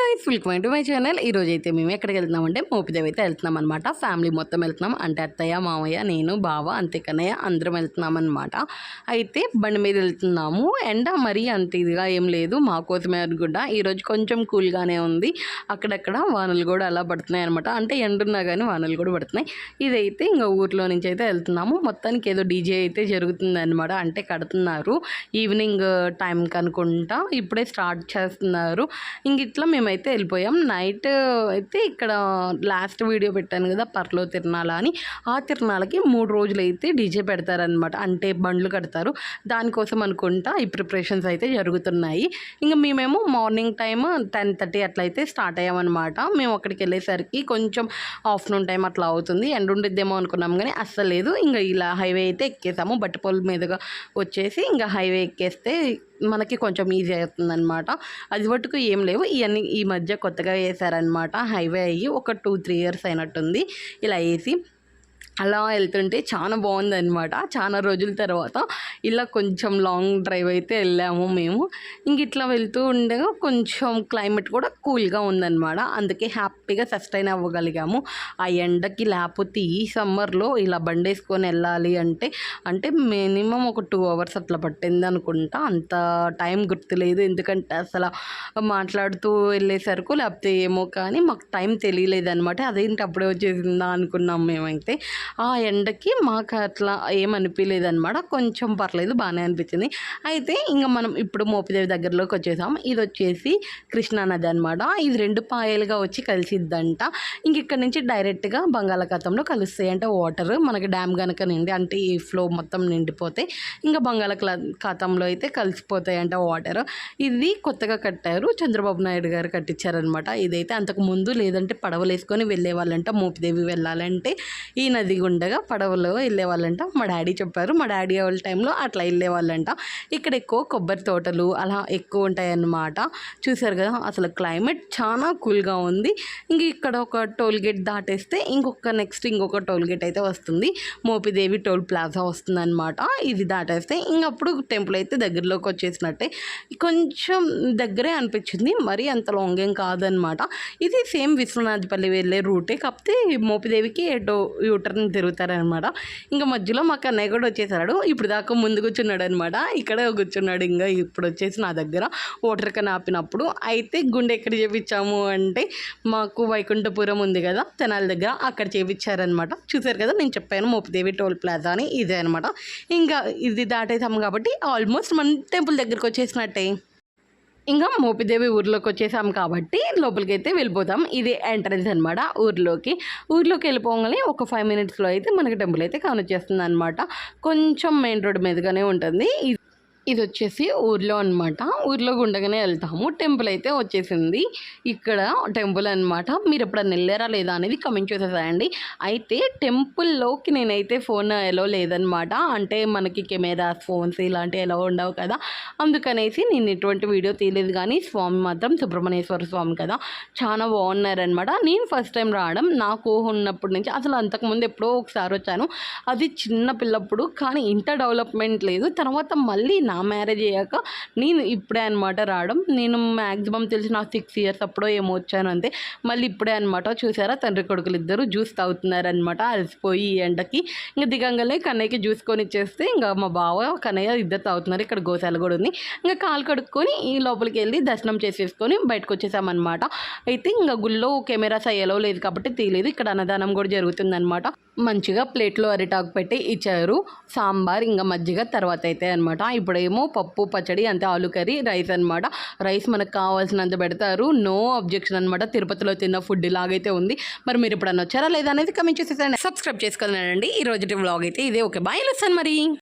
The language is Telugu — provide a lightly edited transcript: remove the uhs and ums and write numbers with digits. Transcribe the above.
Guys, welcome to my channel. ఈరోజు అయితే మేము ఎక్కడికి వెళ్తున్నామంటే మోపిదేవి అయితే వెళ్తున్నాం అనమాట. ఫ్యామిలీ మొత్తం వెళ్తున్నాం. అంటే అత్తయ్య, మామయ్య, నేను, బావ, అంతే కన్నయ్య అందరం వెళ్తున్నాం అనమాట. అయితే బండి మీద వెళ్తున్నాము. ఎండ మరీ అంత ఇదిగా ఏం లేదు, మా కోసమే అనుకుంటా. ఈరోజు కొంచెం కూల్గానే ఉంది. అక్కడక్కడ వానలు కూడా అలా పడుతున్నాయి అనమాట. అంటే ఎండున్నా కానీ వానలు కూడా పడుతున్నాయి. ఇదైతే ఇంకా ఊర్లో నుంచి అయితే వెళ్తున్నాము. మొత్తానికి ఏదో డీజే అయితే జరుగుతుంది అనమాట. అంటే కడుతున్నారు ఈవినింగ్ టైంకి అనుకుంటా, ఇప్పుడే స్టార్ట్ చేస్తున్నారు. ఇంక ఇట్లా మేమైతే వెళ్ళిపోయాం. నైట్ అయితే ఇక్కడ లాస్ట్ వీడియో పెట్టాను కదా, పర్లో తిరణాల అని. ఆ తిరణాలకి 3 రోజులు అయితే డీజే పెడతారనమాట. అంటే బండ్లు కడతారు, దానికోసం అనుకుంటా ఈ ప్రిపరేషన్స్ అయితే జరుగుతున్నాయి. ఇంకా మేమేమో మార్నింగ్ టైం 10:30 అట్లయితే స్టార్ట్ అయ్యామన్నమాట. మేము అక్కడికి వెళ్ళేసరికి కొంచెం ఆఫ్టర్నూన్ టైం అట్లా అవుతుంది. ఎండ ఉండిద్దేమో అనుకున్నాం కానీ అస్సలు లేదు. ఇంకా ఇలా హైవే అయితే ఎక్కేసాము. బట్టిపోల్ మీదుగా వచ్చేసి ఇంకా హైవే ఎక్కేస్తే మనకి కొంచెం ఈజీ అవుతుంది అనమాట. అది మటుకు ఏం లేవు, ఇవన్నీ ఈ మధ్య కొత్తగా వేసారనమాట. హైవే అయ్యి ఒక 2-3 ఇయర్స్ అయినట్టుంది ఇలా వేసి. అలా వెళ్తుంటే చాలా బాగుందన్నమాట. చాలా రోజుల తర్వాత ఇలా కొంచెం లాంగ్ డ్రైవ్ అయితే వెళ్ళాము మేము. ఇంక ఇట్లా వెళ్తూ ఉండగా కొంచెం క్లైమేట్ కూడా కూల్గా ఉందన్నమాట. అందుకే హ్యాపీగా సస్టైన్ అవ్వగలిగాము. ఆ ఎండకి లేకపోతే ఈ సమ్మర్లో ఇలా బండి వేసుకొని వెళ్ళాలి అంటే మినిమం ఒక 2 hours అట్లా పట్టింది అనుకుంటా. అంత టైం గుర్తులేదు, ఎందుకంటే అసలు మాట్లాడుతూ వెళ్ళేసరికి లేకపోతే ఏమో కానీ మాకు టైం తెలియలేదన్నమాట. అదేంటి అప్పుడే వచ్చేసిందా అనుకున్నాం మేమైతే. ఆ ఎండకి మాకు అట్లా ఏమనిపించలేదన్నమాట. కొంచెం పర్లేదు, బాగానే అనిపించింది. అయితే ఇంకా మనం ఇప్పుడు మోపిదేవి దగ్గరలోకి వచ్చేసాం. ఇది వచ్చేసి కృష్ణానది అనమాట. ఇది 2 పాయలుగా వచ్చి కలిసిద్దంట. ఇంక ఇక్కడ నుంచి డైరెక్ట్గా బంగాళాఖాతంలో కలుస్తాయి. అంటే వాటర్ మనకి డ్యామ్ కనుక నిండి, అంటే ఈ ఫ్లో మొత్తం నిండిపోతే ఇంకా బంగాళాఖాతంలో అయితే కలిసిపోతాయి అంట వాటర్. ఇది కొత్తగా కట్టారు, చంద్రబాబు నాయుడు గారు కట్టించారనమాట. ఇదైతే అంతకు ముందు లేదంటే పడవలు వేసుకొని వెళ్ళేవాళ్ళంట. మోపిదేవి వెళ్ళాలంటే ఈ నది గుండగా పడవలో వెళ్ళేవాళ్ళంట. మా డాడీ చెప్పారు. మా డాడీ వాళ్ళ టైంలో అట్లా వెళ్ళేవాళ్ళంట. ఇక్కడ ఎక్కువ కొబ్బరి తోటలు అలా ఎక్కువ ఉంటాయన్నమాట. చూసారు కదా, అసలు క్లైమేట్ చాలా కూల్గా ఉంది. ఇంక ఇక్కడ ఒక టోల్ గేట్ దాటేస్తే ఇంకొక టోల్ గేట్ అయితే వస్తుంది. మోపిదేవి టోల్ ప్లాజా వస్తుంది అనమాట. ఇది దాటేస్తే ఇంకప్పుడు టెంపుల్ అయితే దగ్గరలోకి వచ్చేసినట్టే. కొంచెం దగ్గరే అనిపించింది, మరీ అంత లాంగ్ ఏం కాదనమాట. ఇది సేమ్ విశ్వనాథపల్లి వెళ్ళే రూటే, కాకపోతే మోపిదేవికి యూటర్న్ తిరుగుతారనమాట. ఇంకా మధ్యలో మా కన్నయ్య కూడా వచ్చేసాడు. ఇప్పుడు దాకా ముందు కూర్చున్నాడు అనమాట. ఇక్కడ కూర్చున్నాడు. ఇంకా ఇప్పుడు వచ్చేసి నా దగ్గర వాటర్ కన్నా ఆపినప్పుడు అయితే గుండె ఎక్కడ చేపించాము అంటే మాకు వైకుంఠపురం ఉంది కదా తెనాలి దగ్గర, అక్కడ చేపించారనమాట. చూసారు కదా, నేను చెప్పాను మోపిదేవి టోల్ ప్లాజా అని, ఇదే అనమాట. ఇంకా ఇది దాటేసాము కాబట్టి ఆల్మోస్ట్ మన టెంపుల్ దగ్గరికి వచ్చేసినట్టే. ఇంకా మోపిదేవి ఊర్లోకి వచ్చేసాం కాబట్టి లోపలికి అయితే వెళ్ళిపోతాం. ఇది ఎంట్రన్స్ అనమాట ఊర్లోకి వెళ్ళిపోగానే ఒక 5 minutesలో అయితే మనకి టెంపుల్ అయితే కానొచ్చేస్తుంది అనమాట. కొంచెం మెయిన్ రోడ్ మీదుగానే ఉంటుంది. ఇది వచ్చేసి ఊర్లో అనమాట. ఊర్లో గుండగానే వెళ్తాము. టెంపుల్ అయితే వచ్చేసింది. ఇక్కడ టెంపుల్ అనమాట. మీరు ఎప్పుడన్నా వెళ్ళారా లేదా అనేది కమెంట్ చేసేసాయండి. అయితే టెంపుల్లోకి నేనైతే ఫోన్ ఎలో లేదనమాట. అంటే మనకి కెమెరాస్, ఫోన్స్ ఇలాంటివి ఎలా ఉండవు కదా, అందుకనేసి నేను ఎటువంటి వీడియో తీయలేదు. కానీ స్వామి మాత్రం సుబ్రహ్మణ్యేశ్వర స్వామి కదా, చాలా బాగున్నారనమాట. నేను ఫస్ట్ టైం రావడం, నాకు ఉన్నప్పటి నుంచి, అసలు అంతకుముందు ఎప్పుడో ఒకసారి వచ్చాను, అది చిన్న పిల్లప్పుడు. కానీ ఇంత డెవలప్మెంట్ లేదు. తర్వాత మళ్ళీ నా మ్యారేజ్ అయ్యాక నేను ఇప్పుడే అనమాట రావడం. నేను మ్యాక్సిమం తెలిసి నాకు 6 years అప్పుడో ఏమో వచ్చాను అంతే. మళ్ళీ ఇప్పుడే అనమాట. చూసారా, తండ్రి కొడుకులు ఇద్దరు జ్యూస్ తాగుతున్నారనమాట. అలసిపోయి ఈ ఎండకి. ఇంకా దిగంగానే కన్నయ్యకి జ్యూస్ కొని ఇచ్చేస్తే ఇంకా మా బావ కన్నయ్య ఇద్దరు తాగుతున్నారు. ఇక్కడ గోశాల కూడా ఉంది. ఇంకా కాలు కడుక్కొని ఈ లోపలికి వెళ్ళి దర్శనం చేసేసుకొని బయటకు వచ్చేసామన్నమాట. అయితే ఇంకా గుళ్ళో కెమెరాస్ అయ్యేలో లేదు కాబట్టి తీయలేదు. ఇక్కడ అన్నదానం కూడా జరుగుతుందన్నమాట. మంచిగా ప్లేట్లో అరిటాకు పెట్టి ఇచ్చారు. సాంబార్ ఇంకా మజ్జిగ తర్వాత అయితే అనమాట. ఇప్పుడేమో పప్పు, పచ్చడి, అంతే ఆలు కర్రీ, రైస్ అనమాట. రైస్ మనకు కావాల్సినంత పెడతారు, నో అబ్జెక్షన్ అనమాట. తిరుపతిలో తిన్న ఫుడ్ లాగైతే ఉంది. మరి మీరు ఎప్పుడన్నా వచ్చారా లేదా అనేది కమెంట్ చేసేసండి. సబ్స్క్రైబ్ చేసుకోవాలండి. ఈ రోజు వ్లాగ్ అయితే ఇదే. ఓకే, బాయ్, లెసన్ మరి.